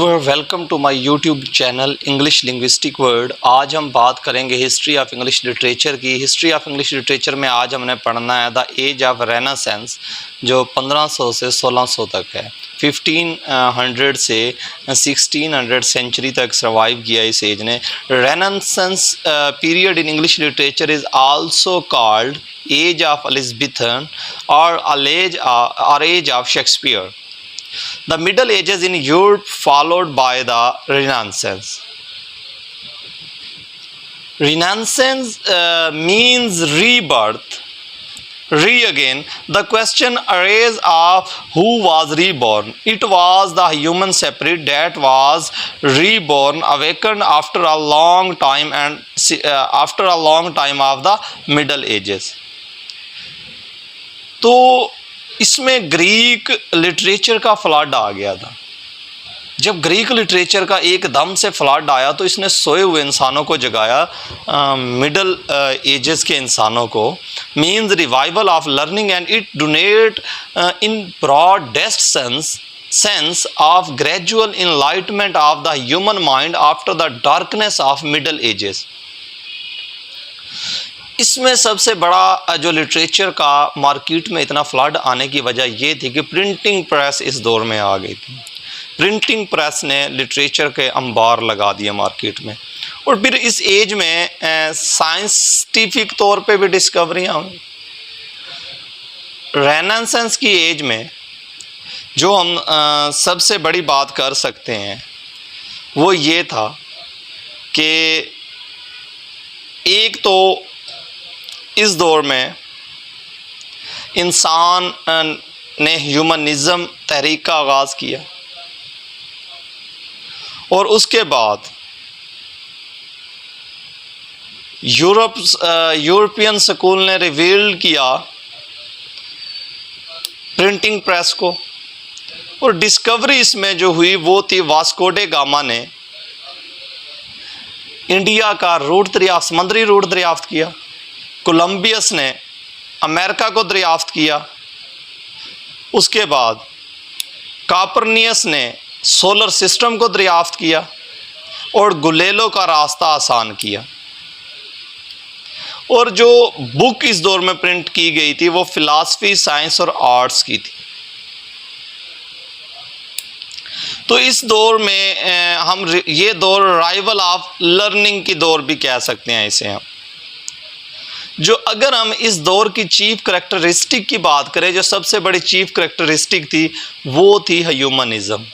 Viewer welcome to my YouTube channel English linguistic word. आज हम बात करेंगे हिस्ट्री ऑफ इंग्लिश लिटरेचर की। हिस्ट्री ऑफ इंग्लिश लिटरेचर में आज हमने पढ़ना है द एज ऑफ रेनेसेंस, जो 1500 से 1600 तक है। 1500 से 1600 सेंचुरी तक सर्वाइव किया इस एज ने। Renaissance period in English literature is also called age of Elizabethan और age of Shakespeare. The Middle Ages in Europe followed by the Renaissance. Renaissance means rebirth, again. The question arises of who was reborn. It was the human spirit that was reborn, awakened after a long time after a long time of the Middle Ages. तो इसमें Greek literature का flood आ गया था। जब Greek literature का एकदम से flood आया तो इसने सोए हुए इंसानों को जगाया, मिडल एजेस के इंसानों को। Means revival of learning and it donate in broadest sense of gradual enlightenment of the human mind after the darkness of middle edges. इसमें सबसे बड़ा जो लिटरेचर का मार्केट में इतना फ्लड आने की वजह ये थी कि प्रिंटिंग प्रेस इस दौर में आ गई थी। प्रिंटिंग प्रेस ने लिटरेचर के अंबार लगा दिए मार्केट में। और फिर इस एज में साइंटिफिक तौर पे भी डिस्कवरियाँ हुई। रेनेसेंस की एज में जो हम सबसे बड़ी बात कर सकते हैं वो ये था कि एक तो इस दौर में इंसान ने ह्यूमनिज़म तहरीक का आगाज़ किया और उसके बाद यूरोपियन स्कूल ने रिवील किया प्रिंटिंग प्रेस को। और डिस्कवरी इसमें जो हुई वो थी वास्को डे गामा ने इंडिया का समुद्री रूट दरियाफ्त किया। कोलंबियस ने अमेरिका को दरियाफ्त किया। उसके बाद कापरनियस ने सोलर सिस्टम को दरियाफ्त किया और गुलेलो का रास्ता आसान किया। और जो बुक इस दौर में प्रिंट की गई थी वो फिलॉसफी, साइंस और आर्ट्स की थी। तो इस दौर में हम ये दौर राइवल ऑफ लर्निंग की दौर भी कह सकते हैं इसे हम। जो अगर हम इस दौर की चीफ करैक्टरिस्टिक की बात करें, जो सबसे बड़ी चीफ करैक्टरिस्टिक थी वो थी humanism.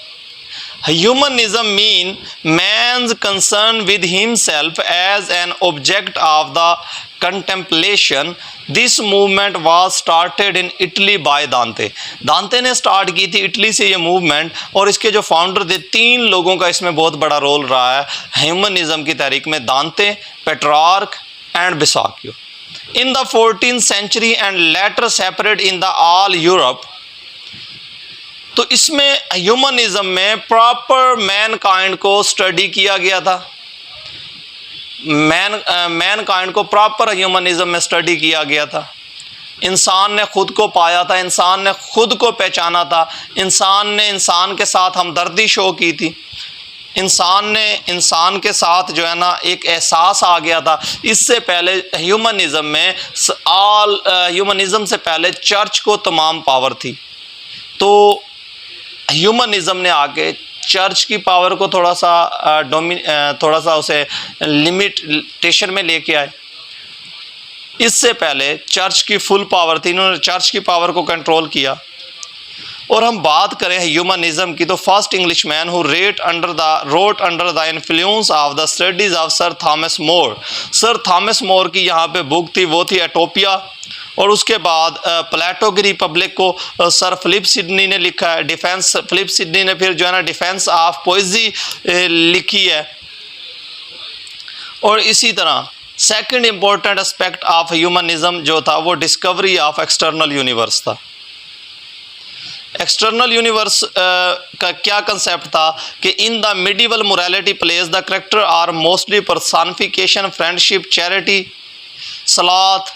Humanism mean man's concern with himself as an object of the contemplation. This movement was started in Italy by Dante. Dante ने स्टार्ट की थी इटली से ये मूवमेंट। और इसके जो फाउंडर थे, 3 लोगों का इसमें बहुत बड़ा रोल रहा है ह्यूमनिज्म की तहरीक में: दांते, पेट्रार्क एंड बिसाकियो। In the 14th century and later separate in the all Europe। तो इसमें ह्यूमनिज्म में प्रॉपर मैनकाइंड को स्टडी किया गया था। मैनकाइंड को प्रॉपर ह्यूमनिज्म में स्टडी किया गया था। इंसान ने खुद को पाया था, इंसान ने खुद को पहचाना था, इंसान ने इंसान के साथ हमदर्दी शो की थी, इंसान ने इंसान के साथ जो है ना एक एहसास आ गया था। इससे पहले ह्यूमनिज्म में ह्यूमनिज्म से पहले चर्च को तमाम पावर थी। तो ह्यूमनिज्म ने आके चर्च की पावर को थोड़ा सा उसे लिमिटेशन में लेके आए। इससे पहले चर्च की फुल पावर थी, इन्होंने चर्च की पावर को कंट्रोल किया। और हम बात करें ह्यूमनिज्म की तो first Englishman who wrote under the influence of the studies of sir Thomas More. Sir Thomas More की यहाँ पे बुक थी, वो थी एटोपिया। और उसके बाद प्लेटो की रिपब्लिक को सर फिलिप सिडनी ने लिखा है। फिलिप सिडनी ने फिर जो है ना डिफेंस ऑफ पोइजी लिखी है। और इसी तरह second important aspect of humanism जो था वो डिस्कवरी ऑफ एक्सटर्नल यूनिवर्स था। एक्सटर्नल यूनिवर्स का क्या कंसेप्ट था कि in the medieval morality plays the character are mostly personification, friendship, charity, सलात,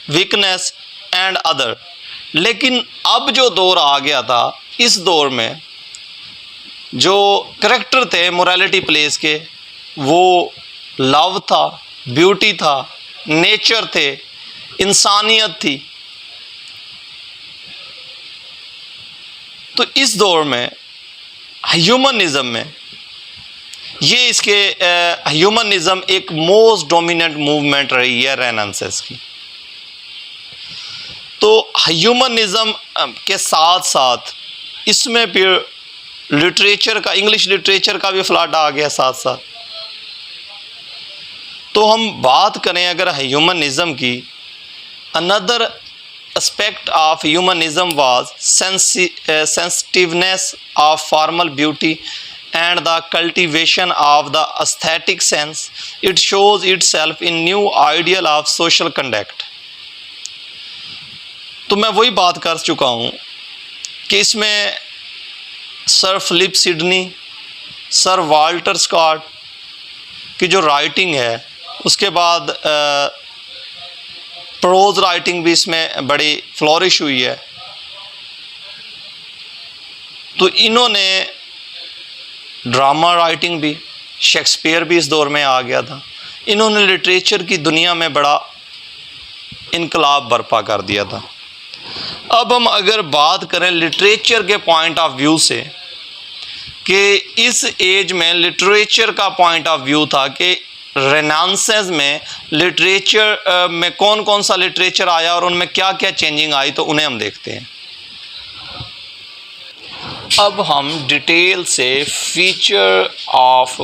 वीकनेस एंड अदर। लेकिन अब जो दौर आ गया था, इस दौर में जो करेक्टर थे मोरालिटी प्लेस के, वो लव था, ब्यूटी था, नेचर थे, इंसानियत थी। तो इस दौर में ह्यूमनिज़म में ये इसके ह्यूमनिज़म एक मोस्ट डोमिनेंट मूवमेंट रही है रेनेसांस की। तो ह्यूमनिज़म के साथ साथ इसमें फिर लिटरेचर का, इंग्लिश लिटरेचर का भी फ्लड आ गया साथ साथ। तो हम बात करें अगर ह्यूमनिज़म की, another aspect of humanism was sensitiveness of formal beauty and the cultivation of the aesthetic sense. It shows itself in new ideal of social conduct. तो मैं वही बात कर चुका हूँ कि इसमें sir Philip Sidney, sir Walter Scott की जो राइटिंग है, उसके बाद प्रोज राइटिंग भी इसमें बड़ी फ्लोरिश हुई है। तो इन्होंने ड्रामा राइटिंग भी, शेक्सपियर भी इस दौर में आ गया था। इन्होंने लिटरेचर की दुनिया में बड़ा इनकलाब बर्पा कर दिया था। अब हम अगर बात करें लिटरेचर के पॉइंट ऑफ व्यू से कि इस एज में लिटरेचर का पॉइंट ऑफ व्यू था कि रेनेसांस में लिटरेचर में कौन कौन सा लिटरेचर आया और उनमें क्या क्या चेंजिंग आई, तो उन्हें हम देखते हैं। अब हम डिटेल से फीचर ऑफ